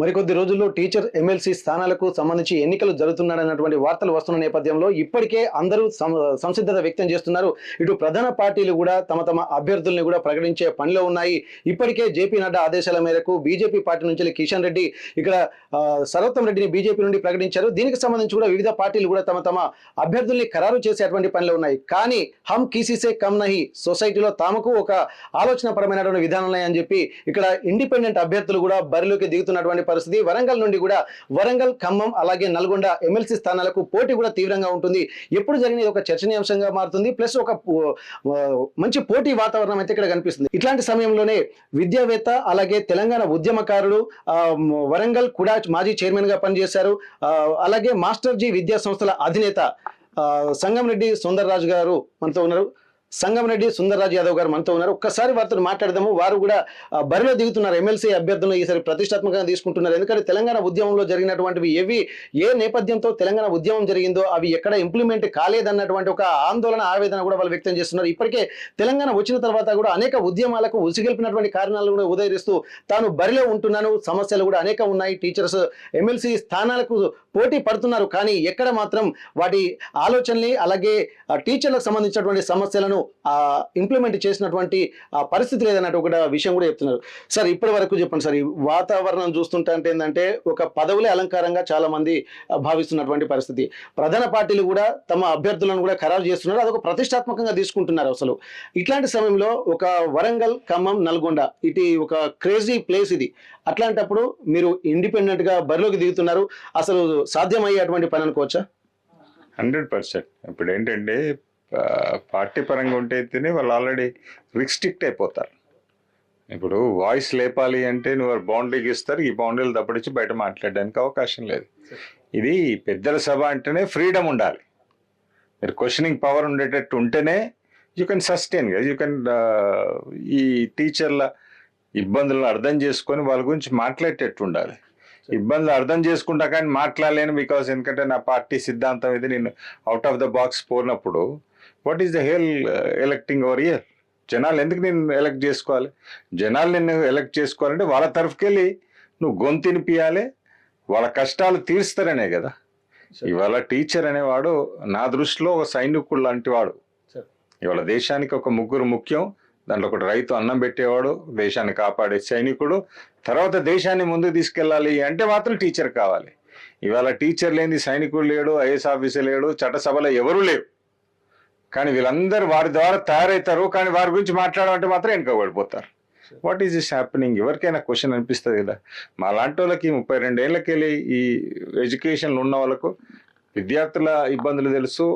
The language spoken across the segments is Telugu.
మరికొద్ది రోజుల్లో టీచర్ ఎమ్మెల్సీ స్థానాలకు సంబంధించి ఎన్నికలు జరుగుతున్నాడన్నటువంటి వార్తలు వస్తున్న నేపథ్యంలో ఇప్పటికే అందరూ సంసిద్ధత వ్యక్తం చేస్తున్నారు. ఇటు ప్రధాన పార్టీలు కూడా తమ తమ అభ్యర్థుల్ని కూడా ప్రకటించే పనిలో ఉన్నాయి. ఇప్పటికే జేపీ నడ్డా ఆదేశాల మేరకు బీజేపీ పార్టీ నుంచి కిషన్ రెడ్డి ఇక్కడ సర్వోత్తం రెడ్డిని బీజేపీ నుండి ప్రకటించారు. దీనికి సంబంధించి కూడా వివిధ పార్టీలు కూడా తమ తమ అభ్యర్థుల్ని ఖరారు చేసేటువంటి పనిలో ఉన్నాయి. కానీ హమ్ కిసీసే కమ్ నహీ సొసైటీలో తమకు ఒక ఆలోచనపరమైనటువంటి విధానాలు అని చెప్పి ఇక్కడ ఇండిపెండెంట్ అభ్యర్థులు కూడా బరిలోకి దిగుతున్నటువంటి పరిస్థితి. వరంగల్ నుండి కూడా వరంగల్, ఖమ్మం అలాగే నల్గొండ ఎమ్మెల్సీ స్థానాలకు పోటీ కూడా తీవ్రంగా ఉంటుంది. ఎప్పుడు జరిగిన ఒక చర్చనీయాంశంగా మారుతుంది. ప్లస్ ఒక మంచి పోటీ వాతావరణం అయితే ఇక్కడ కనిపిస్తుంది. ఇట్లాంటి సమయంలోనే విద్యావేత్త అలాగే తెలంగాణ ఉద్యమకారుడు వరంగల్ కూడా మాజీ చైర్మన్ గా పనిచేశారు. అలాగే మాస్టర్ జీ విద్యా సంస్థల అధినేత సంగంరెడ్డి సుందర్రాజు గారు మనతో ఉన్నారు. సంగంరెడ్డి సుందర్రాజ్ యాదవ్ గారు మనతో ఉన్నారు. ఒక్కసారి వారితో మాట్లాడదాము. వారు కూడా బరిలో దిగుతున్నారు. ఎమ్మెల్సీ అభ్యర్థులను ఈసారి ప్రతిష్టాత్మకంగా తీసుకుంటున్నారు. ఎందుకంటే తెలంగాణ ఉద్యమంలో జరిగినటువంటివి ఏ నేపథ్యంతో తెలంగాణ ఉద్యమం జరిగిందో అవి ఎక్కడ ఇంప్లిమెంట్ కాలేదన్నటువంటి ఒక ఆందోళన, ఆవేదన కూడా వాళ్ళు వ్యక్తం చేస్తున్నారు. ఇప్పటికే తెలంగాణ వచ్చిన తర్వాత కూడా అనేక ఉద్యమాలకు ఉసిగెల్పినటువంటి కారణాలు కూడా ఉదయిస్తూ తాను బరిలో ఉంటున్నాను, సమస్యలు కూడా అనేక ఉన్నాయి, టీచర్స్ ఎమ్మెల్సీ స్థానాలకు పోటీ పడుతున్నారు, కానీ ఎక్కడ మాత్రం వాటి ఆలోచనల్ని అలాగే టీచర్లకు సంబంధించినటువంటి సమస్యలను ఇంప్లిమెంట్ చేసినటువంటి పరిస్థితి లేదన్నట్టు ఒక విషయం కూడా చెప్తున్నారు. సార్ ఇప్పటి వరకు చెప్పండి సార్, ఈ వాతావరణం చూస్తుంటే అంటే ఏంటంటే ఒక పదవులే అలంకారంగా చాలా మంది భావిస్తున్నటువంటి పరిస్థితి. ప్రధాన పార్టీలు కూడా తమ అభ్యర్థులను కూడా ఖరారు చేస్తున్నారు. అదొక ప్రతిష్టాత్మకంగా తీసుకుంటున్నారు. అసలు ఇట్లాంటి సమయంలో ఒక వరంగల్, ఖమ్మం, నల్గొండ ఇటు ఒక క్రేజీ ప్లేస్ ఇది. అట్లాంటప్పుడు మీరు ఇండిపెండెంట్ గా బరిలోకి దిగుతున్నారు. అసలు సాధ్యమయ్యేటువంటి పని అనుకోవచ్చా? 100%. ఇప్పుడు ఏంటంటే పార్టీ పరంగా ఉంటేనే వాళ్ళు ఆల్రెడీ రిస్ట్రిక్ట్ అయిపోతారు. ఇప్పుడు వాయిస్ లేపాలి అంటే నువ్వు బౌండరీకి ఇస్తారు, ఈ బౌండరీలు తప్పడిచ్చి బయట మాట్లాడడానికి అవకాశం లేదు. ఇది పెద్దల సభ అంటేనే ఫ్రీడమ్ ఉండాలి. మీరు క్వశ్చనింగ్ పవర్ ఉండేటట్టు ఉంటేనే యూ కెన్ సస్టైన్ కదా. యూ కెన్ ఈ టీచర్ల ఇబ్బందులను అర్థం చేసుకొని వాళ్ళ గురించి మాట్లాడేటట్టు ఉండాలి. ఇబ్బందులు అర్థం చేసుకుంటా కానీ మాట్లాడలేను బికాస్ ఎందుకంటే నా పార్టీ సిద్ధాంతం ఇది, నేను అవుట్ ఆఫ్ ద బాక్స్ పోయినప్పుడు what is the hell electing over year? జనాలు ఎందుకు నేను ఎలక్ట్ చేసుకోవాలి? జనాలు నిన్ను ఎలక్ట్ చేసుకోవాలంటే వాళ్ళ తరఫుకెళ్ళి నువ్వు గొంతినిపియాలి, వాళ్ళ కష్టాలు తీరుస్తారనే కదా. ఇవాళ టీచర్ అనేవాడు నా దృష్టిలో ఒక సైనికుడు లాంటి వాడు. ఇవాళ దేశానికి ఒక ముగ్గురు ముఖ్యం. దాంట్లో ఒకటి రైతు, అన్నం పెట్టేవాడు, దేశాన్ని కాపాడే సైనికుడు, తర్వాత దేశాన్ని ముందుకు తీసుకెళ్ళాలి అంటే మాత్రం టీచర్ కావాలి. ఇవాళ టీచర్ లేని సైనికుడు లేడు, ఐఏఎస్ ఆఫీసర్ లేడు, చట్టసభలో ఎవరూ లేవు. కానీ వీళ్ళందరూ వారి ద్వారా తయారవుతారు, కానీ వారి గురించి మాట్లాడమంటే మాత్రం వెనుకబడిపోతారు. What is this happening? ఎవరికైనా క్వశ్చన్ అనిపిస్తుంది కదా. మా లాంటి వాళ్ళకి 32 ఏళ్ళకి వెళ్ళి ఈ ఎడ్యుకేషన్లో ఉన్న వాళ్ళకు విద్యార్థుల ఇబ్బందులు తెలుసు,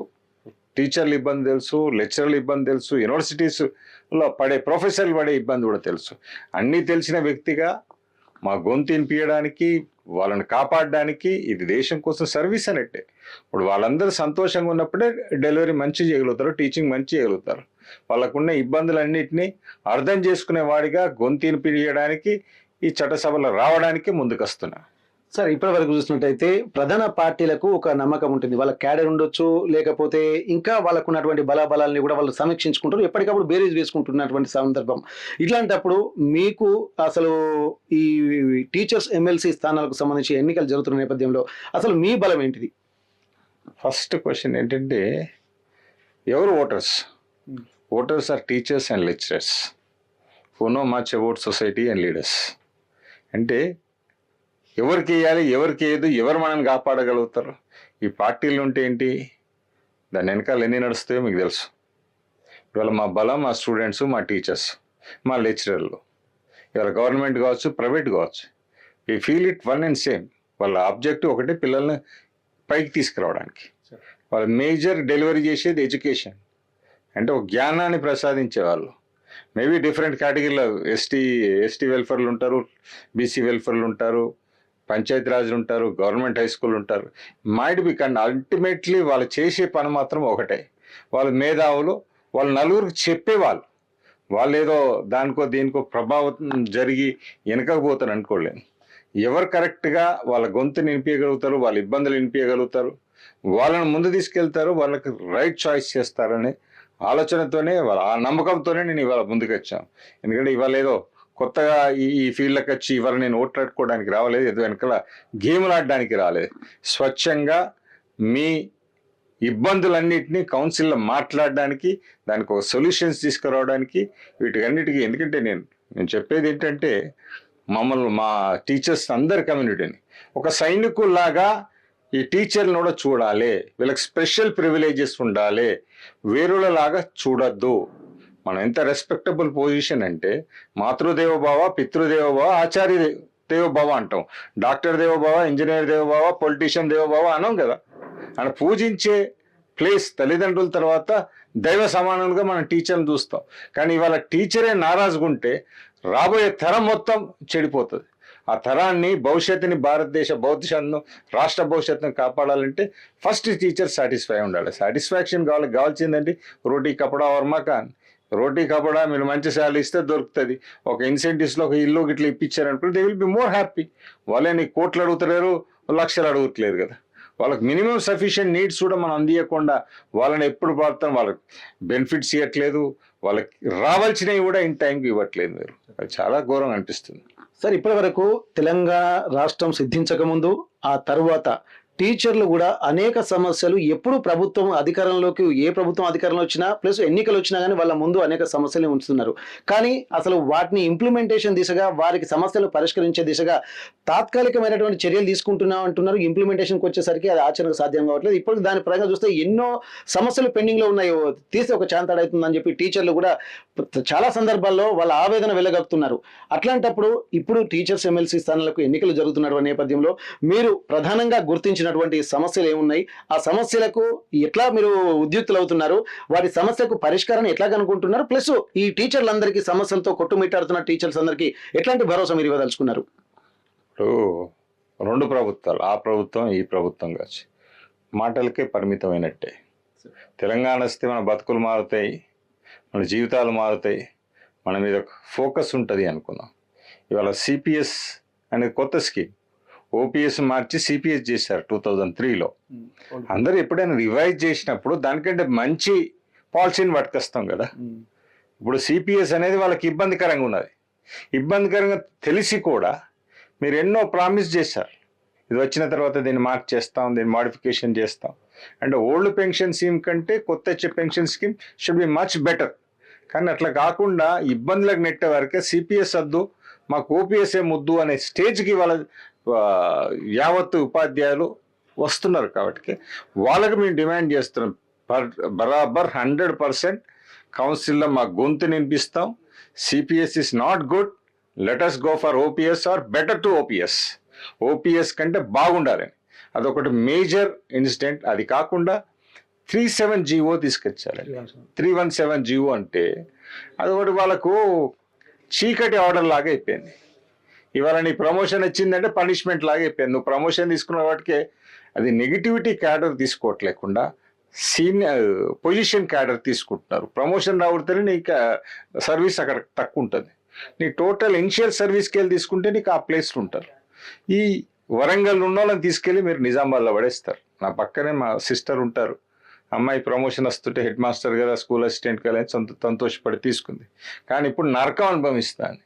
టీచర్ల ఇబ్బంది తెలుసు, లెక్చరర్ల ఇబ్బంది తెలుసు, యూనివర్సిటీస్లో ప్రొఫెసర్లు పడే ఇబ్బంది కూడా తెలుసు. అన్నీ తెలిసిన వ్యక్తిగా మా గొంతు వినిపించడానికి, వాళ్ళని కాపాడడానికి ఇది దేశం కోసం సర్వీస్ అన్నట్టే. ఇప్పుడు వాళ్ళందరూ సంతోషంగా ఉన్నప్పుడే డెలివరీ మంచి చేయగలుగుతారు, టీచింగ్ మంచి చేయగలుగుతారు. వాళ్ళకున్న ఇబ్బందులన్నింటినీ అర్థం చేసుకునే వాడిగా గొంతు వినిపించడానికి ఈ చట్టసభలో రావడానికి ముందుకు వస్తున్నా. సార్ ఇప్పటి వరకు చూసినట్టయితే ప్రధాన పార్టీలకు ఒక నమ్మకం ఉంటుంది. వాళ్ళ క్యాడర్ ఉండొచ్చు, లేకపోతే ఇంకా వాళ్ళకు ఉన్నటువంటి బలాబలాల్ని కూడా వాళ్ళు సమీక్షించుకుంటారు, ఎప్పటికప్పుడు బేరీజ్ వేసుకుంటున్నటువంటి సందర్భం. ఇట్లాంటప్పుడు మీకు అసలు ఈ టీచర్స్ ఎమ్మెల్సీ స్థానాలకు సంబంధించి ఎన్నికలు జరుగుతున్న నేపథ్యంలో అసలు మీ బలం ఏంటిది? ఫస్ట్ క్వశ్చన్ ఏంటంటే ఎవరు voters? Voters are teachers and lecturers who know much about society and leaders. అంటే ఎవరికి వేయాలి, ఎవరికి వేయదు, ఎవరు మనల్ని కాపాడగలుగుతారు? ఈ పార్టీలు ఉంటే ఏంటి, దాని వెనకాల ఎన్ని నడుస్తాయో మీకు తెలుసు. ఇవాళ మా బలం మా స్టూడెంట్స్, మా టీచర్స్, మా లెక్చరర్లు. ఇవాళ గవర్నమెంట్ కావచ్చు, ప్రైవేట్ కావచ్చు, ఈ feel it one and same. వాళ్ళ ఆబ్జెక్టివ్ ఒకటే, పిల్లల్ని పైకి తీసుకురావడానికి. వాళ్ళ మేజర్ డెలివరీ చేసేది ఎడ్యుకేషన్. అంటే ఒక జ్ఞానాన్ని ప్రసాదించేవాళ్ళు. మేబీ డిఫరెంట్ కేటగిరీలో ఎస్టీ వెల్ఫేర్లు ఉంటారు, బీసీ వెల్ఫేర్లు ఉంటారు, పంచాయతీరాజులు ఉంటారు, గవర్నమెంట్ హై స్కూల్ ఉంటారు. మైట్ బి కానీ అల్టిమేట్లీ వాళ్ళు చేసే పని మాత్రం ఒకటే. వాళ్ళు మేధావులు, వాళ్ళు నలుగురికి చెప్పేవాళ్ళు. వాళ్ళు ఏదో దానికో దీనికో ప్రభావం జరిగి వెనకపోతారు అనుకోలేను. ఎవరు కరెక్ట్గా వాళ్ళ గొంతు నింపేయగలుగుతారు, వాళ్ళ ఇబ్బందులు నింపేయగలుగుతారు, వాళ్ళని ముందు తీసుకెళ్తారు, వాళ్ళకి రైట్ చాయిస్ చేస్తారని ఆలోచనతోనే, వాళ్ళ ఆ నమ్మకంతోనే నేను ఇవాళ ముందుకు వచ్చాను. ఎందుకంటే ఇవాళ ఏదో కొత్తగా ఈ ఫీల్డ్కి వచ్చి ఇవాళ నేను ఓట్లాడుకోవడానికి రావలేదు, ఏదో వెనకాల గేమ్లు ఆడడానికి రాలేదు. స్వచ్ఛంగా మీ ఇబ్బందులన్నింటినీ కౌన్సిల్లో మాట్లాడడానికి, దానికి ఒక సొల్యూషన్స్ తీసుకురావడానికి, వీటికన్నిటికీ. ఎందుకంటే నేను చెప్పేది ఏంటంటే, మా టీచర్స్ అందరి కమ్యూనిటీని ఒక సైనికుల్లాగా ఈ టీచర్లను కూడా చూడాలి. వీళ్ళకి స్పెషల్ ప్రివిలేజెస్ ఉండాలి, వేరులలాగా చూడొద్దు. మనం ఎంత రెస్పెక్టబుల్ పొజిషన్ అంటే మాతృదేవోభవ, పితృదేవోభవ, ఆచార్య దేవోభవ అంటాం. డాక్టర్ దేవోభవ, ఇంజనీర్ దేవోభవ, పొలిటీషియన్ దేవోభవ అనం కదా. అని పూజించే ప్లేస్ తల్లిదండ్రుల తర్వాత దైవ సమానంగా మనం టీచర్ని చూస్తాం. కానీ ఇవాళ టీచరే నారాజుగా ఉంటే రాబోయే తరం మొత్తం చెడిపోతుంది. ఆ తరాన్ని, భవిష్యత్తుని, భారతదేశ భవిష్యత్తును, రాష్ట్ర భవిష్యత్తును కాపాడాలంటే ఫస్ట్ టీచర్ సాటిస్ఫై ఉండాలి. సాటిస్ఫాక్షన్ కావాల్సిందండి. రోటీ కపడా వర్మకాన్, రోటీ కపడా మీరు మంచి శాలరీ ఇస్తే దొరుకుతుంది. ఒక ఇన్సెంటివ్స్లో ఒక ఇల్లు గిట్లా ఇప్పించారనుకో, they will be more happy. వాళ్ళని కోట్లు అడుగుతలేరు, లక్షలు అడుగుతలేరు కదా. వాళ్ళకి మినిమం సఫిషియెంట్ నీడ్స్ కూడా మనం అందియకుండా వాళ్ళని ఎప్పుడు పడతాం, వాళ్ళకి బెనిఫిట్స్ ఇవ్వట్లేదు, వాళ్ళకి రావాల్సినవి కూడా ఇన్ టైంకి ఇవ్వట్లేదు. మీరు అది చాలా ఘోరంగా అనిపిస్తుంది. సార్, ఇప్పటి వరకు తెలంగాణ రాష్ట్రం సిద్ధించక ముందు, ఆ తర్వాత టీచర్లు కూడా అనేక సమస్యలు, ఎప్పుడు ప్రభుత్వం అధికారంలోకి, ఏ ప్రభుత్వం అధికారంలో వచ్చినా ప్లస్ ఎన్నికలు వచ్చినా కానీ వాళ్ళ ముందు అనేక సమస్యలు ఉంచుతున్నారు. కానీ అసలు వాటిని ఇంప్లిమెంటేషన్ దిశగా, వారికి సమస్యలు పరిష్కరించే దిశగా తాత్కాలికమైనటువంటి చర్యలు తీసుకుంటున్నాం అంటున్నారు. ఇంప్లిమెంటేషన్కి వచ్చేసరికి అది ఆచరణకు సాధ్యం కావట్లేదు. ఇప్పుడు దాని పరంగా చూస్తే ఎన్నో సమస్యలు పెండింగ్లో ఉన్నాయి, తీసి ఒక చాంతాడవుతుందని చెప్పి టీచర్లు కూడా చాలా సందర్భాల్లో వాళ్ళ ఆవేదన వెళ్ళగలుగుతున్నారు. అట్లాంటప్పుడు ఇప్పుడు టీచర్స్ ఎమ్మెల్సీ స్థానాలకు ఎన్నికలు జరుగుతున్న నేపథ్యంలో మీరు ప్రధానంగా గుర్తించినటువంటి సమస్యలు ఏమున్నాయి, ఆ సమస్యలకు ఎట్లా మీరు ఉద్యుక్తులు అవుతున్నారు, వాటి సమస్యకు పరిష్కారాన్ని ఎట్లా కనుక్కుంటున్నారు, ప్లస్ ఈ టీచర్లందరికీ సమస్యలతో కొట్టుమిట్టాడుతున్న టీచర్స్ అందరికీ ఎట్లాంటి భరోసా మీరు ఇవ్వదలుచుకున్నారు? ఇప్పుడు రెండు ప్రభుత్వాలు, ఆ ప్రభుత్వం ఈ ప్రభుత్వం కాదు, మాటలకే పరిమితమైనట్టే. తెలంగాణ వస్తే మన బతుకులు మారుతాయి, మన జీవితాలు మారుతాయి, మన మీద ఫోకస్ ఉంటుంది అనుకున్నాం. ఇవాళ సిపిఎస్ అనేది కొత్త స్కీమ్, ఓపీఎస్ మార్చి సిపిఎస్ చేశారు 2003లో. అందరూ ఎప్పుడైనా రివైజ్ చేసినప్పుడు దానికంటే మంచి పాలసీని పట్టుకొస్తాం కదా. ఇప్పుడు సిపిఎస్ అనేది వాళ్ళకి ఇబ్బందికరంగా ఉన్నది. ఇబ్బందికరంగా తెలిసి కూడా మీరు ఎన్నో ప్రామిస్ చేశారు, ఇది వచ్చిన తర్వాత దీన్ని మార్క్ చేస్తాం, దీన్ని మాడిఫికేషన్ చేస్తాం అంటే ఓల్డ్ పెన్షన్ స్కీమ్ కంటే కొత్త వచ్చే pension scheme should be much better. కానీ అట్లా కాకుండా ఇబ్బందులకు నెట్టే వరకే సిపిఎస్ వద్దు, మాకు ఓపీఎస్ఏ ముద్దు అనే స్టేజ్కి వాళ్ళ యావత్తు ఉపాధ్యాయులు వస్తున్నారు. కాబట్టి వాళ్ళకి మేము డిమాండ్ చేస్తున్నాం, బరాబర్ 100% కౌన్సిల్లో మా గొంతు వినిపిస్తాం. CPS is not good, let us go for OPS are better to OPS. OPS కంటే బాగుండాలని అదొకటి మేజర్ ఇన్సిడెంట్. అది కాకుండా 37 జీవో తీసుకొచ్చారు. 317 జీవో అంటే అదొకటి వాళ్ళకు చీకటి ఆర్డర్ లాగా అయిపోయింది. ఇవాళ నీ ప్రమోషన్ వచ్చిందంటే పనిష్మెంట్ లాగా అయిపోయింది. నువ్వు ప్రమోషన్ తీసుకున్న వాటికే అది నెగిటివిటీ క్యాడర్ తీసుకోవట్లేకుండా సీనియర్ పొజిషన్ క్యాడర్ తీసుకుంటున్నారు. ప్రమోషన్ రావడితేనే నీకు సర్వీస్ అక్కడ తక్కువ ఉంటుంది. నీ టోటల్ ఇనిషియల్ సర్వీస్కి వెళ్ళి తీసుకుంటే నీకు ఆ ప్లేస్లు ఉంటారు. ఈ వరంగల్ ఉన్న వాళ్ళని తీసుకెళ్ళి మీరు నిజామాబాద్లో పడేస్తారు. నా పక్కనే మా సిస్టర్ ఉంటారు, అమ్మాయి ప్రమోషన్ వస్తుంటే హెడ్ మాస్టర్ కదా, స్కూల్ అసిస్టెంట్ కదా సంతోషపడి తీసుకుంది. కానీ ఇప్పుడు నరకం అనుభవిస్తాను.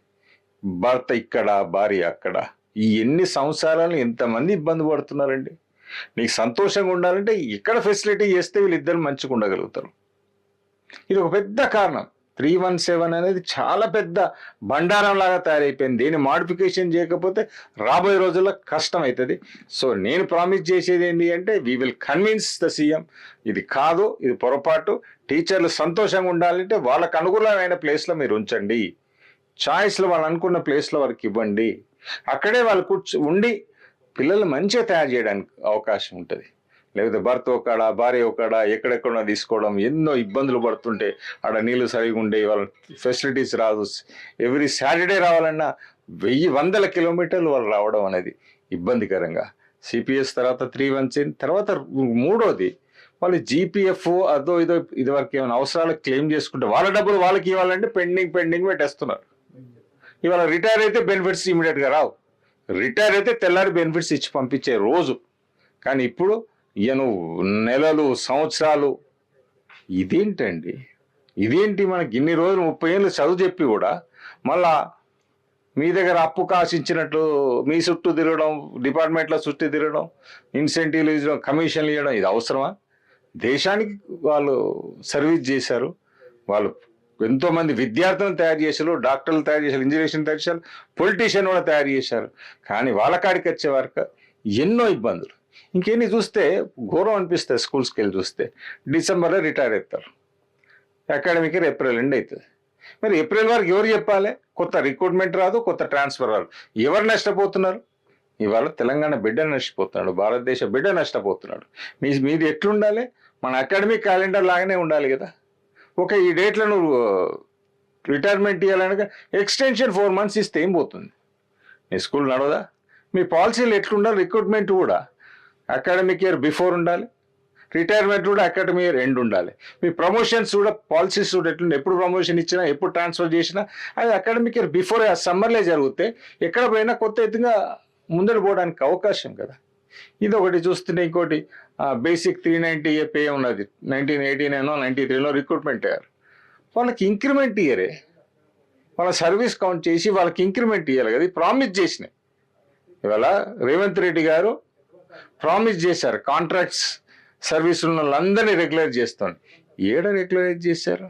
భర్త ఇక్కడ, భార్య అక్కడ. ఈ ఎన్ని సంవత్సరాలు ఎంతమంది ఇబ్బంది పడుతున్నారండి. నీకు సంతోషంగా ఉండాలంటే ఇక్కడ ఫెసిలిటీ చేస్తే వీళ్ళిద్దరు మంచిగా ఉండగలుగుతారు. ఇది ఒక పెద్ద కారణం. 317 అనేది చాలా పెద్ద బండారం లాగా తయారైపోయింది. దీన్ని మాడిఫికేషన్ చేయకపోతే రాబోయే రోజుల్లో కష్టం అవుతుంది. సో నేను ప్రామిస్ చేసేది ఏంటి అంటే, we will convince the CM, ఇది కాదు, ఇది పొరపాటు. టీచర్లు సంతోషంగా ఉండాలంటే వాళ్ళకు అనుకూలమైన ప్లేస్లో మీరు ఉంచండి, చాయిస్లో వాళ్ళు అనుకున్న ప్లేస్లో వారికి ఇవ్వండి. అక్కడే వాళ్ళు ఉండి పిల్లలు మంచిగా తయారు చేయడానికి అవకాశం ఉంటుంది. లేకపోతే భర్త ఒకడ, భార్య ఒకడ, ఎక్కడెక్కడో తీసుకోవడం, ఎన్నో ఇబ్బందులు పడుతుంటే ఆడ నీళ్ళు సరిగా ఉండే, వాళ్ళ ఫెసిలిటీస్ రాదు. ఎవ్రీ సాటర్డే రావాలన్నా 1000 కిలోమీటర్లు వాళ్ళు రావడం అనేది ఇబ్బందికరంగా. సిపిఎస్ తర్వాత 317 తర్వాత మూడోది వాళ్ళు జీపీఎఫ్ అదో ఇదో ఇదివరకు ఏమైనా అవసరాలకు క్లెయిమ్ చేసుకుంటే వాళ్ళ డబ్బులు వాళ్ళకి ఇవ్వాలంటే పెండింగ్ పెట్టేస్తున్నారు. ఇవాళ రిటైర్ అయితే బెనిఫిట్స్ ఇమీడియట్గా రావు. రిటైర్ అయితే తెల్లారి బెనిఫిట్స్ ఇచ్చి పంపించే రోజు. కానీ ఇప్పుడు నువ్వు నెలలు, సంవత్సరాలు, ఇదేంటండి? ఇదేంటి? మనకి ఇన్ని రోజులు 30 ఏళ్ళు చదువు చెప్పి కూడా మళ్ళా మీ దగ్గర అప్పు కాశించినట్లు మీ చుట్టూ తిరగడం, డిపార్ట్మెంట్ల చుట్టూ తిరగడం, ఇన్సెంటివ్లు ఇవ్వడం, కమిషన్లు ఇవ్వడం, ఇది అవసరమా? దేశానికి వాళ్ళు సర్వీస్ చేశారు. వాళ్ళు ఎంతోమంది విద్యార్థులను తయారు చేశారు, డాక్టర్లు తయారు చేశారు, ఇంజనీర్స్ని తయారు చేశారు, పొలిటీషియన్ కూడా తయారు చేశారు. కానీ వాళ్ళ కాడికి వచ్చే వరకు ఎన్నో ఇబ్బందులు. ఇంకెన్ని చూస్తే ఘోరం అనిపిస్తుంది. స్కూల్స్కి వెళ్ళి చూస్తే డిసెంబర్లో రిటైర్ అవుతారు, అకాడమిక్ ఇయర్ ఏప్రిల్ ఎండ్ అవుతుంది. మరి ఏప్రిల్ వరకు ఎవరు చెప్పాలి? కొత్త రిక్రూట్మెంట్ రాదు, కొత్త ట్రాన్స్ఫర్ రాదు. ఎవరు నష్టపోతున్నారు? ఇవాళ తెలంగాణ బిడ్డ నష్టపోతున్నాడు, భారతదేశ బిడ్డ నష్టపోతున్నాడు. మీది ఎట్లుండాలి? మన అకాడమిక్ క్యాలెండర్ లాగానే ఉండాలి కదా. ఈ డేట్లో నువ్వు రిటైర్మెంట్ ఇవ్వాలనగా ఎక్స్టెన్షన్ 4 months ఇస్తే ఏం పోతుంది? మీ స్కూల్ నడవదా? మీ పాలసీలు ఎట్లుండాలి? రిక్రూట్మెంట్ కూడా అకాడమిక్ ఇయర్ బిఫోర్ ఉండాలి, రిటైర్మెంట్ కూడా అకాడమిక్ ఇయర్ ఎండ్ ఉండాలి. మీ ప్రమోషన్స్ కూడా పాలసీస్ కూడా ఎట్లుండే, ఎప్పుడు ప్రమోషన్ ఇచ్చినా, ఎప్పుడు ట్రాన్స్ఫర్ చేసినా అది అకాడమిక్ ఇయర్ బిఫోర్ సమ్మర్లే జరిగితే ఎక్కడ పోయినా కొత్త ఎత్తుగా ముందర పోవడానికి అవకాశం కదా. ఇది ఒకటి చూస్తుంటే ఇంకోటి బేసిక్ 390 పే ఉన్నది. 1989 93 రిక్రూట్మెంట్ అయ్యారు. వాళ్ళకి ఇంక్రిమెంట్ ఇయ్యరే, వాళ్ళ సర్వీస్ కౌంట్ చేసి వాళ్ళకి ఇంక్రిమెంట్ ఇవ్వాలి కదా. ప్రామిస్ చేసినాయి. ఇవాళ రేవంత్ రెడ్డి గారు ప్రామిస్ చేశారు కాంట్రాక్ట్స్ సర్వీస్ ఉన్న వాళ్ళందరినీ రెగ్యులైజ్ చేస్తాను. ఏడ రెగ్యులరైజ్ చేశారు?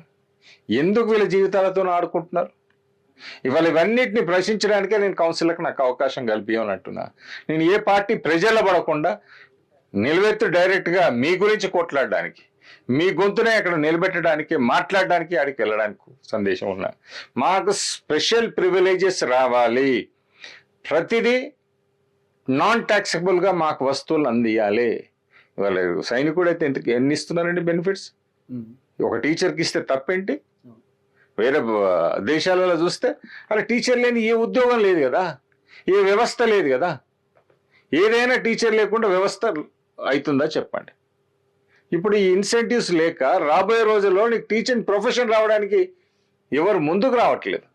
ఎందుకు వీళ్ళ జీవితాలతో ఆడుకుంటున్నారు? ఇవాళ ఇవన్నిటిని ప్రశ్నించడానికే నేను కౌన్సిల్కి నాకు అవకాశం కల్పించనంటున్నా. నేను ఏ పార్టీ ప్రజల్లో పడకుండా నిలబెత్తు డైరెక్ట్గా మీ గురించి కొట్లాడడానికి, మీ గొంతునే అక్కడ నిలబెట్టడానికి, మాట్లాడడానికి, ఆడికి వెళ్ళడానికి సందేశం ఉన్నా. మాకు స్పెషల్ ప్రివిలేజెస్ రావాలి, ప్రతిదీ నాన్ ట్యాక్సబుల్గా మాకు వస్తువులు అందియాలి. ఇవాళ సైనికుడు అయితే ఎన్ని ఇస్తున్నారండి బెనిఫిట్స్? ఒక టీచర్కి ఇస్తే తప్పేంటి? వేరే దేశాలలో చూస్తే అలా టీచర్ లేని ఏ ఉద్యోగం లేదు కదా, ఏ వ్యవస్థ లేదు కదా. ఏదైనా టీచర్ లేకుండా వ్యవస్థ అవుతుందా చెప్పండి? ఇప్పుడు ఈ ఇన్సెంటివ్స్ లేక రాబోయే రోజుల్లో నీకు టీచింగ్ ప్రొఫెషన్ రావడానికి ఎవరు ముందుకు రావట్లేదు.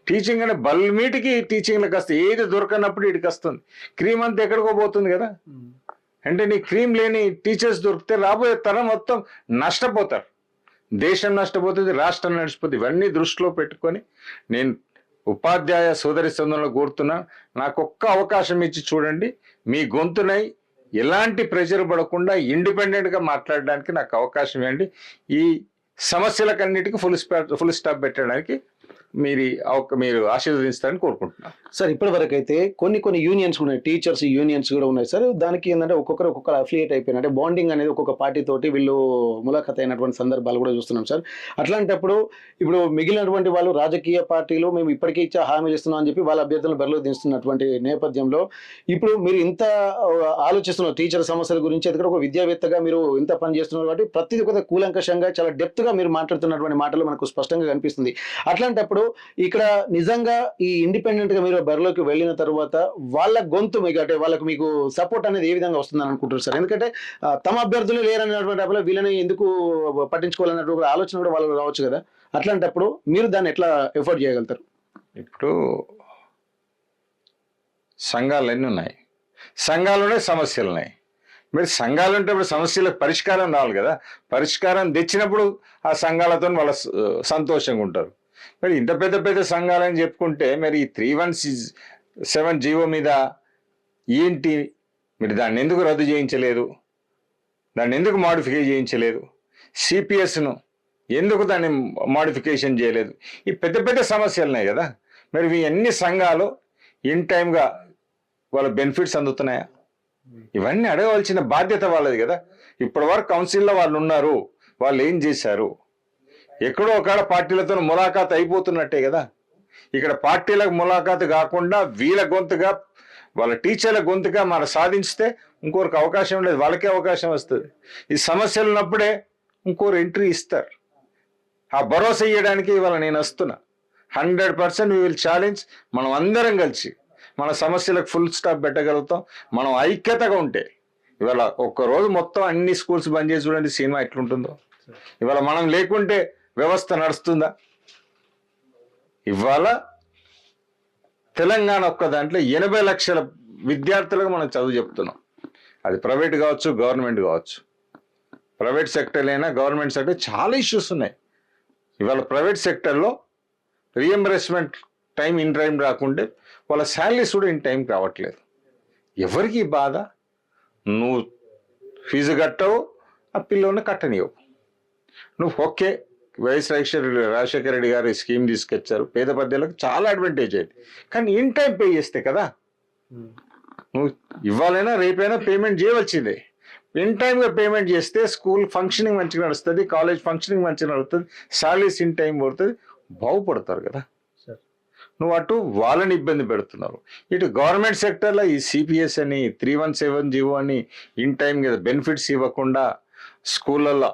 టీచింగ్ అనే బల్మీటికి టీచింగ్లకు వస్తే ఏది దొరకనప్పుడు ఇటుకి వస్తుంది. క్రీమ్ అంతా ఎక్కడికో పోతుంది కదా. అంటే నీ క్రీమ్ లేని టీచర్స్ దొరికితే రాబోయే తరం మొత్తం నష్టపోతారు, దేశం నష్టపోతుంది, రాష్ట్రం నడిచిపోతుంది. ఇవన్నీ దృష్టిలో పెట్టుకొని నేను ఉపాధ్యాయ సోదరి సోదరులను కోరుతున్నా, నాకు ఒక్క అవకాశం ఇచ్చి చూడండి. మీ గొంతునై ఎలాంటి ప్రెషర్ పడకుండా ఇండిపెండెంట్గా మాట్లాడడానికి నాకు అవకాశం ఇవ్వండి. ఈ సమస్యలకన్నిటికీ ఫుల్ స్టాప్ పెట్టడానికి మీరు ఆశీర్వదిస్తారని కోరుకుంటున్నాను. సార్ ఇప్పటి వరకు అయితే కొన్ని యూనియన్స్ ఉన్నాయి, టీచర్స్ యూనియన్స్ కూడా ఉన్నాయి సార్. దానికి ఏంటంటే ఒక్కొక్కరు అఫిలియేట్ అయిపోయిన, అంటే బాండింగ్ అనేది ఒక్కొక్క పార్టీ తోటి వీళ్ళు ములాఖత్ అయినటువంటి సందర్భాలు కూడా చూస్తున్నాం సార్. అట్లాంటప్పుడు ఇప్పుడు మిగిలినటువంటి వాళ్ళు రాజకీయ పార్టీలు మేము ఇప్పటికీ ఇచ్చే హామీలు ఇస్తున్నాం అని చెప్పి వాళ్ళ అభ్యర్థులను బరిలో దిస్తున్నటువంటి నేపథ్యంలో ఇప్పుడు మీరు ఇంత ఆలోచిస్తున్నారు టీచర్ సమస్యల గురించి, ఎందుకంటే ఒక విద్యావేత్తగా మీరు ఇంత పని చేస్తున్నారు కాబట్టి ప్రతిదీ కొద్దిగా కూలంకషంగా చాలా డెప్త్గా మీరు మాట్లాడుతున్నటువంటి మాటలు మనకు స్పష్టంగా కనిపిస్తుంది. అట్లాంటప్పుడు ఇక్కడ నిజంగా ఈ ఇండిపెండెంట్ గా మీరు బరిలోకి వెళ్ళిన తర్వాత వాళ్ళ గొంతు మీకు, అంటే వాళ్ళకి మీకు సపోర్ట్ అనేది ఏ విధంగా వస్తుందని అనుకుంటారు సార్? ఎందుకంటే తమ అభ్యర్థులు లేరనేటువంటి వీళ్ళని ఎందుకు పట్టించుకోవాలన్నటువంటి ఆలోచన కూడా వాళ్ళు రావచ్చు కదా. అట్లాంటప్పుడు మీరు దాన్ని ఎట్లా ఎఫోర్డ్ చేయగలుగుతారు? ఇప్పుడు సంఘాలన్నీ ఉన్నాయి, సంఘాలునే సమస్యలు ఉన్నాయి. మరి సంఘాలు ఉంటే ఇప్పుడు సమస్యలకు పరిష్కారం రావాలి కదా. పరిష్కారం తెచ్చినప్పుడు ఆ సంఘాలతో వాళ్ళ సంతోషంగా ఉంటారు. మరి ఇంత పెద్ద పెద్ద సంఘాలని చెప్పుకుంటే మరి ఈ 317 జీవో మీద ఏంటి? మీరు దాన్ని ఎందుకు రద్దు చేయించలేదు? దాన్ని ఎందుకు మాడిఫై చేయించలేదు? సిపిఎస్ను ఎందుకు దాన్ని మాడిఫికేషన్ చేయలేదు? ఈ పెద్ద పెద్ద సమస్యలు ఉన్నాయి కదా. మరి ఈ అన్ని సంఘాలు ఇన్ టైంగా వాళ్ళ బెనిఫిట్స్ అందుతున్నాయా? ఇవన్నీ అడగవలసిన బాధ్యత వాళ్ళది కదా. ఇప్పటి వరకు కౌన్సిల్లో వాళ్ళు ఉన్నారు, వాళ్ళు ఏం చేశారు? ఎక్కడో ఒకడ పార్టీలతో ములాఖాత్ అయిపోతున్నట్టే కదా. ఇక్కడ పార్టీలకు ములాఖాతు కాకుండా వీళ్ళ గొంతుగా, వాళ్ళ టీచర్ల గొంతుగా మనం సాధించితే ఇంకోరికి అవకాశం లేదు, వాళ్ళకే అవకాశం వస్తుంది. ఈ సమస్యలు ఉన్నప్పుడే ఇంకోరు ఎంట్రీ ఇస్తారు. ఆ భరోసా ఇవ్వడానికి ఇవాళ నేను వస్తున్నా. 100% వీ విల్ ఛాలెంజ్. మనం అందరం కలిసి మన సమస్యలకు ఫుల్ స్టాప్ పెట్టగలుగుతాం మనం ఐక్యతగా ఉంటే. ఇవాళ ఒక్కరోజు మొత్తం అన్ని స్కూల్స్ బంద్ చేసి చూడండి సినిమా ఎట్లుంటుందో. ఇవాళ మనం లేకుంటే వ్యవస్థ నడుస్తుందా? ఇవాళ తెలంగాణ ఒక్క దాంట్లో 80 లక్షల విద్యార్థులకు మనం చదువు చెప్తున్నాం. అది ప్రైవేట్ కావచ్చు, గవర్నమెంట్ కావచ్చు. ప్రైవేట్ సెక్టర్ అయినా గవర్నమెంట్ సెక్టర్ చాలా ఇష్యూస్ ఉన్నాయి. ఇవాళ ప్రైవేట్ సెక్టర్లో రీఎంబర్స్మెంట్ టైం ఇన్ టైం రాకుంటే వాళ్ళ శాలరీస్ కూడా ఇన్ టైంకి రావట్లేదు. ఎవరికి ఈ బాధ? నువ్వు ఫీజు కట్టవు, ఆ పిల్లోని కట్టనివ్వవు. నువ్వు ఓకే, రాజశేఖర రెడ్డి గారు ఈ స్కీమ్ తీసుకొచ్చారు, పేద పద్యాలకు చాలా అడ్వాంటేజ్ అయింది. కానీ ఇన్ టైం పే చేస్తే కదా, నువ్వు ఇవ్వాలైనా రేపైనా పేమెంట్ చేయవలసిందే. ఇన్ టైంగా పేమెంట్ చేస్తే స్కూల్ ఫంక్షనింగ్ మంచిగా నడుస్తుంది, కాలేజ్ ఫంక్షనింగ్ మంచిగా నడుస్తుంది, సాలరీస్ ఇన్ టైం పడుతుంది, బాగుపడతారు కదా. నువ్వు అటు వాళ్ళని ఇబ్బంది పెడుతున్నావు, ఇటు గవర్నమెంట్ సెక్టర్లో ఈ సిపిఎస్ అని 317 జీవో అని ఇన్ టైం కదా బెనిఫిట్స్ ఇవ్వకుండా, స్కూళ్ళల్లో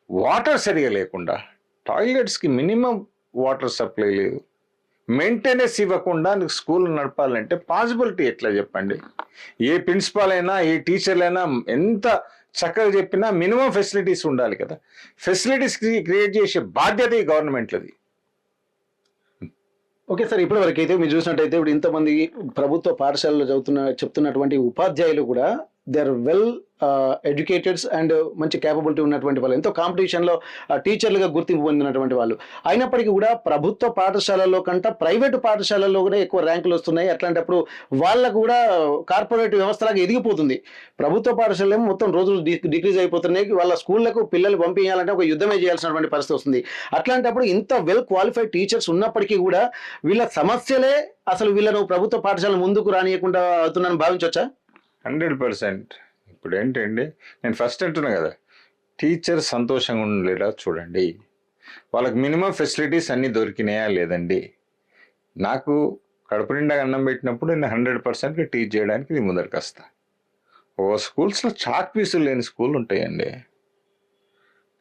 వాటర్ సరిగా లేకుండా, టాయిలెట్స్కి మినిమం వాటర్ సప్లై లేదు, మెయింటెనెన్స్ ఇవ్వకుండా నీకు స్కూల్ నడపాలంటే పాసిబిలిటీ ఎట్లా చెప్పండి? ఏ ప్రిన్సిపాల్ అయినా ఏ టీచర్లైనా ఎంత చక్కగా చెప్పినా మినిమం ఫెసిలిటీస్ ఉండాలి కదా. ఫెసిలిటీస్ క్రియేట్ చేసే బాధ్యత ఈ గవర్నమెంట్లది. ఓకే సార్, ఇప్పటి వరకు అయితే మీరు చూసినట్టయితే ఇప్పుడు ఇంతమంది ప్రభుత్వ పాఠశాలలో చెప్తున్నటువంటి ఉపాధ్యాయులు కూడా they are well educateds and మంచి క్యాపబిలిటీ ఉన్నటువంటి వాళ్ళు, ఎంతో కాంపిటీషన్లో టీచర్లుగా గుర్తింపు పొందినటువంటి వాళ్ళు. అయినప్పటికీ కూడా ప్రభుత్వ పాఠశాలల్లో కంటే ప్రైవేటు పాఠశాలల్లో కూడా ఎక్కువ ర్యాంకులు వస్తున్నాయి. అట్లాంటప్పుడు వాళ్ళకు కూడా కార్పొరేట్ వ్యవస్థలాగా ఎదిగిపోతుంది. ప్రభుత్వ పాఠశాలలో మొత్తం రోజులు డిక్రీజ్ అయిపోతున్నాయి. వాళ్ళ స్కూళ్లకు పిల్లలు పంపించాలంటే ఒక యుద్ధమే చేయాల్సినటువంటి పరిస్థితి వస్తుంది. అట్లాంటప్పుడు ఇంత వెల్ క్వాలిఫైడ్ టీచర్స్ ఉన్నప్పటికీ కూడా వీళ్ళ సమస్యలే అసలు వీళ్ళను ప్రభుత్వ పాఠశాల ముందుకు రానియకుండా అవుతున్నాను భావించవచ్చా? 100%. ఇప్పుడు ఏంటండి, నేను ఫస్ట్ అంటున్నా కదా, టీచర్ సంతోషంగా ఉండేలా చూడండి. వాళ్ళకి మినిమం ఫెసిలిటీస్ అన్నీ దొరికినాయా లేదండి. నాకు కడుపు నిండా అన్నం పెట్టినప్పుడు నేను 100%గా టీచ్ చేయడానికి నేను ముందరికి వస్తా. ఓ స్కూల్స్లో చాక్ పీసులు లేని స్కూల్ ఉంటాయండి.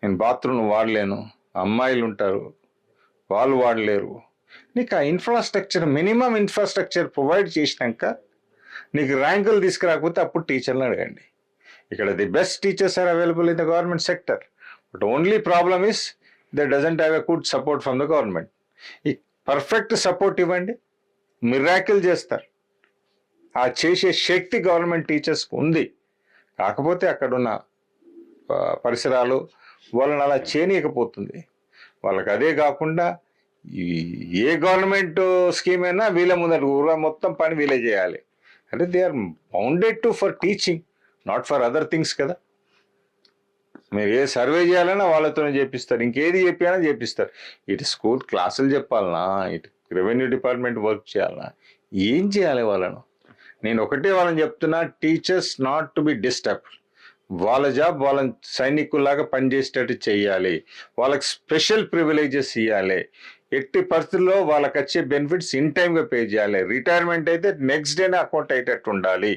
నేను బాత్రూమ్ వాడలేను, అమ్మాయిలు ఉంటారు వాళ్ళు వాడలేరు. నీకు ఆ ఇన్ఫ్రాస్ట్రక్చర్, మినిమం ఇన్ఫ్రాస్ట్రక్చర్ ప్రొవైడ్ చేసినాక నీకు ర్యాంకులు తీసుకురాకపోతే అప్పుడు టీచర్ని అడగండి. ఇక్కడ the best teachers are available in the government sector, but only problem is they doesn't have a good support from the government. ఈ పర్ఫెక్ట్ సపోర్ట్ ఇవ్వండి, మిరాకిల్ చేస్తారు. ఆ చేసే శక్తి గవర్నమెంట్ టీచర్స్కి ఉంది. కాకపోతే అక్కడున్న పరిసరాలు వాళ్ళని అలా చేయనీయకపోతుంది. వాళ్ళకి అదే కాకుండా ఏ గవర్నమెంట్ స్కీమ్ అయినా వీళ్ళ ముందర ఊళ్ళో మొత్తం పని వీళ్ళే చేయాలి. అంటే they are bounded to for teaching, not for other things కదా. మీరు ఏ సర్వే చేయాలన్నా వాళ్ళతోనే చేపిస్తారు, ఇంకేది చెప్పాలన్నా చేపిస్తారు. ఇటు స్కూల్ క్లాసులు చెప్పాలన్నా, ఇటు రెవెన్యూ డిపార్ట్మెంట్ వర్క్ చేయాలన్నా, ఏం చేయాలి వాళ్ళను? నేను ఒకటే వాళ్ళని చెప్తున్నా, teachers not to be disturb. వాళ్ళ జాబ్ వాళ్ళని సైనికుల్లాగా పనిచేసేటట్టు చేయాలి. వాళ్ళకి స్పెషల్ ప్రివిలేజెస్ ఇవ్వాలి. ఎట్టి పరిస్థితుల్లో వాళ్ళకి వచ్చే బెనిఫిట్స్ ఇన్ టైమ్గా పే చేయాలి. రిటైర్మెంట్ అయితే నెక్స్ట్ డేనే అకౌంట్ అయ్యేటట్టు ఉండాలి.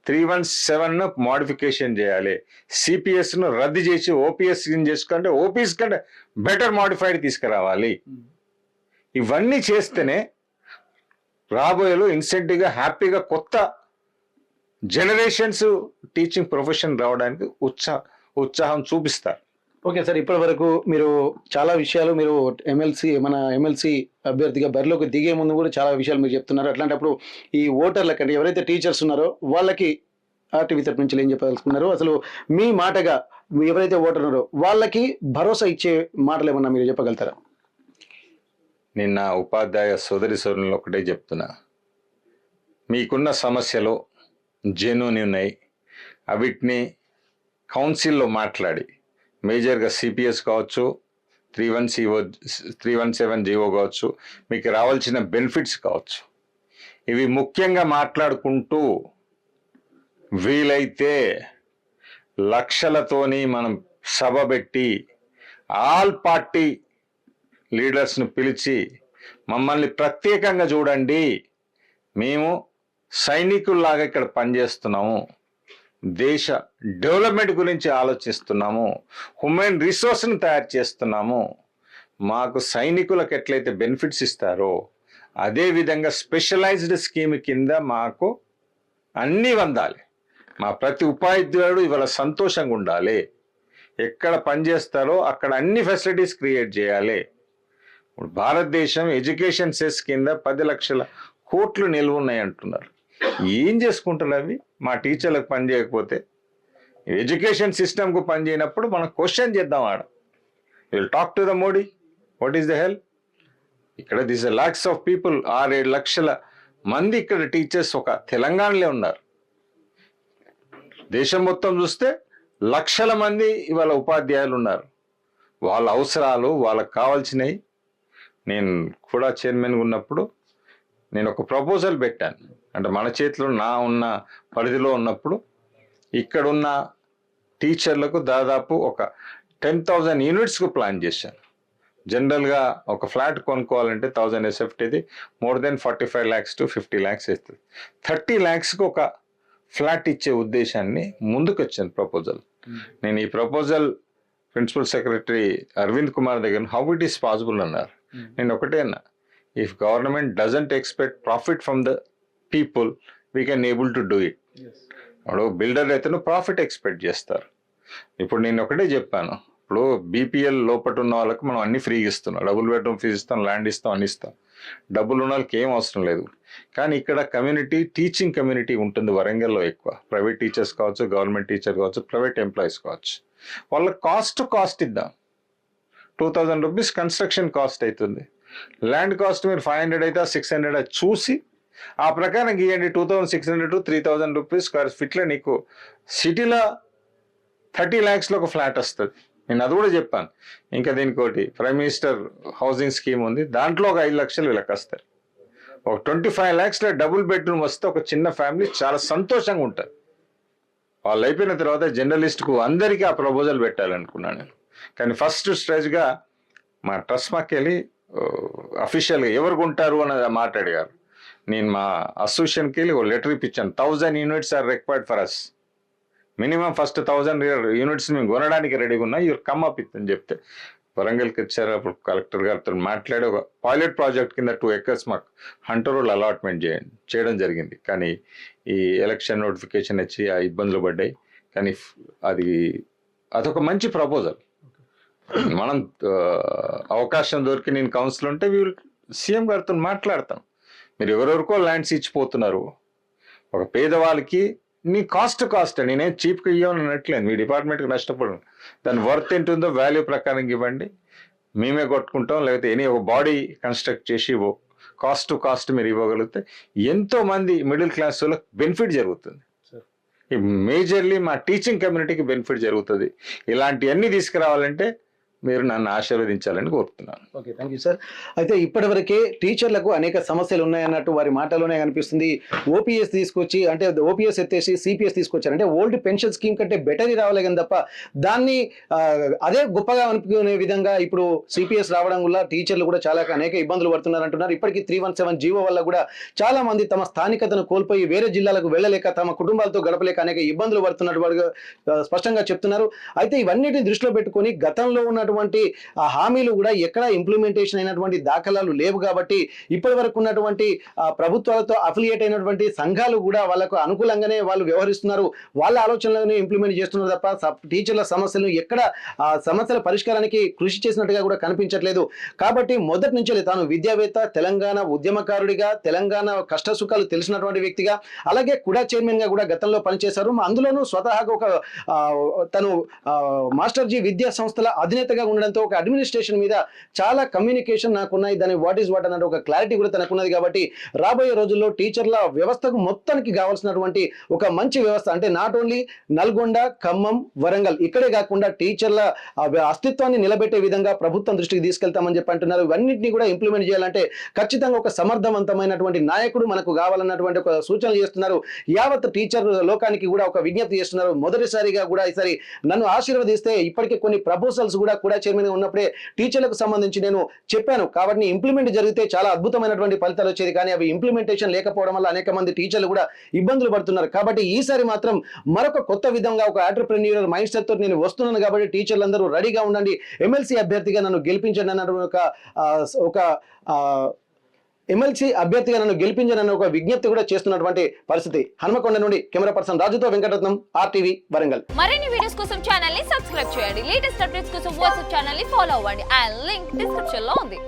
317ను మోడిఫికేషన్ చేయాలి. సిపిఎస్ను రద్దు చేసి ఓపీఎస్ చేసుకుంటే ఓపీఎస్ కంటే బెటర్ మోడిఫైడ్ తీసుకురావాలి. ఇవన్నీ చేస్తేనే రాబోయేలో ఇన్సెంటివ్గా హ్యాపీగా కొత్త జనరేషన్స్ టీచింగ్ ప్రొఫెషన్ రావడానికి ఉత్సాహం చూపిస్తారు. ఓకే సార్, ఇప్పటి వరకు మీరు చాలా విషయాలు మీరు మన ఎమ్మెల్సీ అభ్యర్థిగా బరిలోకి దిగే ముందు కూడా చాలా విషయాలు మీరు చెప్తున్నారు. అట్లాంటప్పుడు ఈ ఓటర్లకి అంటే ఎవరైతే టీచర్స్ ఉన్నారో వాళ్ళకి ఆర్టీవీ తరపు నుంచి ఏం చెప్పదలుచుకున్నారో, అసలు మీ మాటగా ఎవరైతే ఓటర్ ఉన్నారో వాళ్ళకి భరోసా ఇచ్చే మాటలు ఏమన్నా మీరు చెప్పగలుగుతారా? నిన్న ఉపాధ్యాయ సోదరులు ఒకటే చెప్తున్నా, మీకున్న సమస్యలు జెన్యూన్ ఉన్నాయి, అవిటిని కౌన్సిల్లో మాట్లాడి మేజర్గా సిపిఎస్ కావచ్చు, 317 జీవో కావచ్చు, మీకు రావాల్సిన బెనిఫిట్స్ కావచ్చు, ఇవి ముఖ్యంగా మాట్లాడుకుంటూ వీలైతే లక్షలతోని మనం సభ పెట్టి ఆల్ పార్టీ లీడర్స్ను పిలిచి మమ్మల్ని ప్రత్యేకంగా చూడండి, మేము సైనికుల్లాగా ఇక్కడ పనిచేస్తున్నాము, దేశ డెవలప్మెంట్ గురించి ఆలోచిస్తున్నాము, హ్యూమన్ రిసోర్స్ని తయారు చేస్తున్నాము, మాకు సైనికులకు ఎట్లయితే బెనిఫిట్స్ ఇస్తారో అదేవిధంగా స్పెషలైజ్డ్ స్కీమ్ కింద మాకు అన్నీ అందాలి. మా ప్రతి ఉపాధ్యాయుడు ఇవాళ సంతోషంగా ఉండాలి. ఎక్కడ పనిచేస్తారో అక్కడ అన్ని ఫెసిలిటీస్ క్రియేట్ చేయాలి. ఇప్పుడు భారతదేశం ఎడ్యుకేషన్ సెస్ కింద 10 లక్షల కోట్లు నిల్వ ఉన్నాయి అంటున్నారు. ఏం చేసుకుంటారు అవి? మా టీచర్లకు పని చేయకపోతే ఎడ్యుకేషన్ సిస్టమ్కు పని చేయనప్పుడు మనం క్వశ్చన్ చేద్దాం. ఆడ will talk to the Modi, what is the help? ఇక్కడ దిస్ లాక్స్ ఆఫ్ పీపుల్ 6-7 లక్షల మంది ఇక్కడ టీచర్స్ ఒక తెలంగాణలో ఉన్నారు. దేశం మొత్తం చూస్తే లక్షల మంది ఇవాళ ఉపాధ్యాయులు ఉన్నారు. వాళ్ళ అవసరాలు వాళ్ళకి కావాల్సినవి. నేను కూడా చైర్మన్గా ఉన్నప్పుడు నేను ఒక ప్రపోజల్ పెట్టాను. అంటే మన చేతిలో ఉన్న పరిధిలో ఉన్నప్పుడు ఇక్కడున్న టీచర్లకు దాదాపు ఒక 10,000 యూనిట్స్కు ప్లాన్ చేశాను. జనరల్గా ఒక ఫ్లాట్ కొనుక్కోవాలంటే 1000 SFTది more than 45 lakhs to 50 lakhs అవుతుంది. 30 lakhsకి ఒక ఫ్లాట్ ఇచ్చే ఉద్దేశాన్ని ముందుకు వచ్చాను ప్రపోజల్. నేను ఈ proposal principal secretary Arvind Kumar దగ్గర హౌ ఇట్ ఈస్ పాసిబుల్ అన్నారు. నేను ఒకటే అన్నా, if government doesn't expect profit from the people we can able to do it. ఇప్పుడు బిల్డర్ అయితే ప్రాఫిట్ ఎక్స్పెక్ట్ చేస్తారు. ఇప్పుడు నేను ఒకటే చెప్పాను, ఇప్పుడు బీపీఎల్ లోపల ఉన్న వాళ్ళకి మనం అన్ని ఫ్రీగా ఇస్తున్నాం, డబుల్ బెడ్రూమ్ ఫీజు ఇస్తాం, ల్యాండ్ ఇస్తాం, అన్ని ఇస్తాం. డబ్బులు ఉన్న వాళ్ళకి ఏం అవసరం లేదు. కానీ ఇక్కడ కమ్యూనిటీ, టీచింగ్ కమ్యూనిటీ ఉంటుంది వరంగల్లో ఎక్కువ. ప్రైవేట్ టీచర్స్ కావచ్చు, గవర్నమెంట్ టీచర్ కావచ్చు, ప్రైవేట్ ఎంప్లాయీస్ కావచ్చు. వాళ్ళకి కాస్ట్ ఇద్దాం. 2,000 rupees కన్స్ట్రక్షన్ కాస్ట్ అవుతుంది. ల్యాండ్ కాస్ట్ మీరు 500 అయితే 600 చూసి ఆ ప్రకారం గీయండి. 2,600 to 3,000 rupees స్క్వేర్ ఫీట్లో నీకు సిటీలో 30 lakhsలో ఒక ఫ్లాట్ వస్తుంది. నేను అది కూడా చెప్పాను. ఇంకా దీనికి ఒకటి ప్రైమ్ మినిస్టర్ హౌసింగ్ స్కీమ్ ఉంది, దాంట్లో ఒక 5 లక్షలు వీళ్ళకి వస్తాయి. ఒక 25 lakhsలో డబుల్ బెడ్రూమ్ వస్తే ఒక చిన్న ఫ్యామిలీ చాలా సంతోషంగా ఉంటుంది. వాళ్ళు అయిపోయిన తర్వాత జర్నలిస్ట్కు అందరికీ ఆ ప్రపోజల్ పెట్టాలనుకున్నాను నేను. కానీ ఫస్ట్ స్టేజ్గా మా ట్రస్ట్మాకి వెళ్ళి అఫీషియల్గా ఎవరు కొంటారు అని మాట్లాడారు. నేను మా అసోసియేషన్కి వెళ్ళి ఒక లెటర్ ఇప్పించాను. 1000 units are required for us. Minimum first 1000 units మేము కొనడానికి రెడీగా ఉన్నా, ఇవి కమ్ అప్ అని చెప్తే వరంగల్కి వచ్చారు. అప్పుడు కలెక్టర్ గారితో మాట్లాడి ఒక పైలట్ ప్రాజెక్ట్ కింద 2 acres మాకు హంటర్ రోడ్ అలాట్మెంట్ చేయడం జరిగింది. కానీ ఈ ఎలక్షన్ నోటిఫికేషన్ వచ్చి ఆ ఇబ్బందులు పడ్డాయి. కానీ అదొక మంచి ప్రపోజల్. మనం అవకాశం దొరికి నేను కౌన్సిల్ ఉంటే సీఎం గారితో మాట్లాడతాం. మీరు ఎవరెవరికో ల్యాండ్స్ ఇచ్చిపోతున్నారు, ఒక పేదవాళ్ళకి నీ కాస్ట్ నేనేం చీప్గా ఇవ్వని అనట్లేదు. మీ డిపార్ట్మెంట్కి నష్టపడను, దాని వర్త్ ఏంటుందో వాల్యూ ప్రకారం ఇవ్వండి, మేమే కొట్టుకుంటాం. లేకపోతే ఒక బాడీ కన్స్ట్రక్ట్ చేసి కాస్ట్ మీరు ఇవ్వగలిగితే ఎంతో మంది మిడిల్ క్లాస్ వాళ్ళకి బెనిఫిట్ జరుగుతుంది. మేజర్లీ మా టీచింగ్ కమ్యూనిటీకి బెనిఫిట్ జరుగుతుంది. ఇలాంటివన్నీ తీసుకురావాలంటే మీరు నన్ను ఆశీర్వదించాలని కోరుతున్నాను. Okay, thank you sir. అయితే ఇప్పటివరకే టీచర్లకు అనేక సమస్యలు ఉన్నాయన్నట్టు వారి మాటలోనే కనిపిస్తుంది. ఓపీఎస్ తీసుకొచ్చి, అంటే ఓపీఎస్ ఎత్తేసి సిపిఎస్ తీసుకొచ్చారు. అంటే ఓల్డ్ పెన్షన్ స్కీమ్ కంటే బెటర్ రావాలి కానీ తప్ప దాన్ని అదే గొప్పగా అనుకునే విధంగా ఇప్పుడు సిపిఎస్ రావడం వల్ల టీచర్లు కూడా చాలా అనేక ఇబ్బందులు పడుతున్నారు అంటున్నారు. ఇప్పటికీ 317 జీవో వల్ల కూడా చాలా మంది తమ స్థానికతను కోల్పోయి వేరే జిల్లాలకు వెళ్ళలేక తమ కుటుంబాలతో గడపలేక అనేక ఇబ్బందులు పడుతున్నట్టు స్పష్టంగా చెప్తున్నారు. అయితే ఇవన్నిటిని దృష్టిలో పెట్టుకొని గతంలో ఉన్న ఆ హామీలు కూడా ఎక్కడ ఇంప్లిమెంటేషన్ అయినటువంటి దాఖలాలు లేవు. కాబట్టి ఇప్పటి వరకు ఉన్నటువంటి ప్రభుత్వాలతో అఫిలియేట్ అయినటువంటి సంఘాలు కూడా వాళ్ళకు అనుకూలంగానే వాళ్ళు వ్యవహరిస్తున్నారు, వాళ్ళ ఆలోచనలను ఇంప్లిమెంట్ చేస్తున్నారు తప్ప టీచర్ల సమస్యలను ఎక్కడ సమస్యల పరిష్కారానికి కృషి చేసినట్టుగా కూడా కనిపించట్లేదు. కాబట్టి మొదటి నుంచి తాను విద్యావేత్త, తెలంగాణ ఉద్యమకారుడిగా, తెలంగాణ కష్ట సుఖాలు తెలిసినటువంటి వ్యక్తిగా, అలాగే కూడా చైర్మన్ గా కూడా గతంలో పనిచేశారు. అందులోనూ స్వతహాగా ఒక తను మాస్టర్ జీ విద్యా సంస్థల అధినేత ఉండడంతో ఒక అడ్మినిస్ట్రేషన్ మీద చాలా కమ్యూనికేషన్ నాకున్నాయి. దాని వాట్ ఈస్ వాట్ అన్నట్టు ఒక క్లారిటీ కూడా తనకున్నది. కాబట్టి రాబోయే రోజుల్లో టీచర్ల వ్యవస్థకు మొత్తానికి కావాల్సినటువంటి ఒక మంచి వ్యవస్థ, అంటే నాట్ ఓన్లీ నల్గొండ, ఖమ్మం, వరంగల్ ఇక్కడే కాకుండా టీచర్ల అస్తిత్వాన్ని నిలబెట్టే విధంగా ప్రభుత్వం దృష్టికి తీసుకెళ్తామని చెప్పి అంటున్నారు. ఇవన్నింటినీ కూడా ఇంప్లిమెంట్ చేయాలంటే ఖచ్చితంగా ఒక సమర్థవంతమైనటువంటి నాయకుడు మనకు కావాలన్నటువంటి ఒక సూచనలు చేస్తున్నారు. యావత్ టీచర్ లోకానికి కూడా ఒక విజ్ఞప్తి చేస్తున్నారు. మొదటిసారిగా కూడా ఈసారి నన్ను ఆశీర్వదిస్తే, ఇప్పటికే కొన్ని ప్రపోజల్స్ కూడా చైర్మన్ గా ఉన్నప్పుడే టీచర్లకు సంబంధించి నేను చెప్పాను. కాబట్టి ఇంప్లిమెంట్ జరిగితే చాలా అద్భుతమైనటువంటి ఫలితాలు వచ్చేది. కానీ అవి ఇంప్లిమెంటేషన్ లేకపోవడం వల్ల అనేక మంది టీచర్లు కూడా ఇబ్బందులు పడుతున్నారు. కాబట్టి ఈసారి మాత్రం మరొక కొత్త విధంగా ఒక ఆంటర్‌ప్రెన్యూరల్ మైండ్ సెట్ తో నేను వస్తున్నాను. కాబట్టి టీచర్లందరూ రెడీగా ఉండండి, ఎమ్మెల్సీ అభ్యర్థిగా నన్ను గెలిపించండి అన్న ఒక ఎమ్మెల్సీ అభ్యర్థిగా నన్ను గెలిపించనన్న ఒక విజ్ఞప్తి కూడా చేస్తున్నటువంటి పరిస్థితి. హనుమకొండ నుండి కెమెరా పర్సన్ రాజుతో వెంకటరత్నం, RTV వరంగల్. మరిన్ని వీడియోస్ కోసం ఛానల్ ని సబ్స్క్రైబ్ చేయండి. లేటెస్ట్ అప్డేట్స్ కోసం వాట్సాప్ ఛానల్ ని ఫాలో అవ్వండి. ఆ లింక్ డిస్క్రిప్షన్ లో ఉంది.